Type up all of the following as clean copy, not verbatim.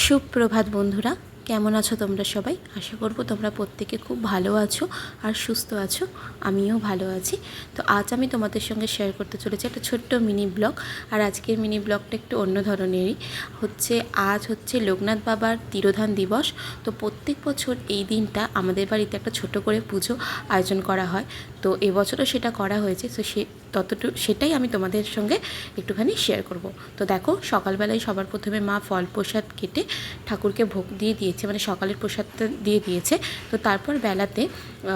সুপ্রভাত বন্ধুরা, কেমন আছো তোমরা সবাই? আশা করব তোমরা প্রত্যেকে খুব ভালো আছো আর সুস্থ আছো। আমিও ভালো আছি। তো আজ আমি তোমাদের সঙ্গে শেয়ার করতে চলেছি একটা ছোট্ট মিনি ব্লগ। আর আজকের মিনি ব্লগটা একটু অন্য ধরনেরই আজ হচ্ছে লোকনাথ বাবার তিরোধান দিবস। তো প্রত্যেক বছর এই দিনটা আমাদের বাড়িতে একটা ছোট করে পুজো আয়োজন করা হয়। তো এবছরও সেটা করা হয়েছে। তো সেটাই আমি তোমাদের সঙ্গে একটুখানি শেয়ার করব। তো দেখো, সকালবেলায় সবার প্রথমে মা ফল প্রসাদ কেটে ঠাকুরকে ভোগ দিয়ে দিয়েছে, মানে সকালের প্রসাদটা দিয়ে দিয়েছে। তো তারপর বেলাতে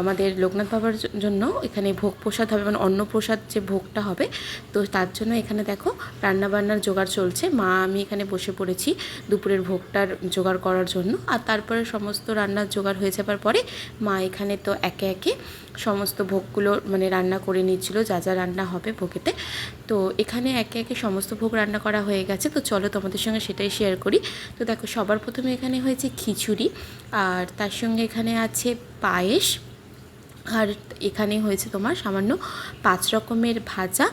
আমাদের লোকনাথ বাবার জন্য এখানে ভোগ প্রসাদ হবে, মানে অন্ন প্রসাদ যে ভোগটা হবে। তো তার জন্য এখানে দেখো রান্নাবান্নার জোগাড় চলছে। মা আমি এখানে বসে পড়েছি দুপুরের ভোগটার জোগাড় করার জন্য। আর তারপরে সমস্ত রান্নার জোগাড় হয়ে যাবার পরে মা এখানে তো একে একে সমস্ত ভোগগুলো মানে রান্না করে নিচ্ছিল, যা যা রান্না হবে ভোগেতে। তো এখানে একে একে সমস্ত ভোগ রান্না করা হয়ে গেছে। তো চলো তোমাদের সঙ্গে সেটাই শেয়ার করি। তো দেখো, সবার প্রথমে এখানে হয়েছে খিচুড়ি, আর তার সঙ্গে এখানে আছে পায়েস, আর এখানে হয়েছে তোমার সামান্য 5 রকমের ভাজা,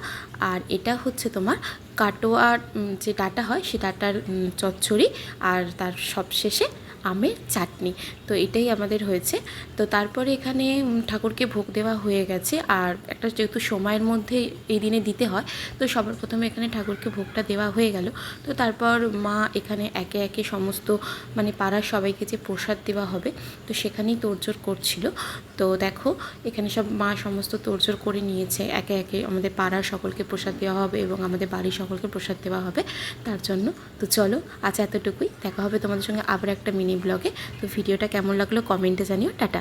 আর এটা হচ্ছে তোমার কাটোয়ার যে ডাঁটা হয় সে ডাঁটার চচ্চড়ি, আর তার সবশেষে আমের চাটনি। তো এটাই আমাদের হয়েছে। তো তারপরে এখানে ঠাকুরকে ভোগ দেওয়া হয়ে গেছে। আর একটা যেহেতু সময়ের মধ্যে এই দিনে দিতে হয়, তো সবার প্রথমে এখানে ঠাকুরকে ভোগটা দেওয়া হয়ে গেল। তো তারপর মা এখানে একে একে সমস্ত মানে পাড়ার সবাইকে যে প্রসাদ দেওয়া হবে, তো সেখানেই তোড়জোড় করছিল। তো দেখো, এখানে সব মা সমস্ত তোড়জোড় করে নিয়েছে। একে একে আমাদের পাড়ার সকলকে প্রসাদ দেওয়া হবে এবং আমাদের বাড়ির সকলকে প্রসাদ দেওয়া হবে তার জন্য। তো চলো, আজ এতটুকুই। দেখা হবে তোমাদের সঙ্গে আবার একটা মিনি ব্লগে। তো ভিডিওটা কেমন লাগলো কমেন্টে জানিও। টাটা।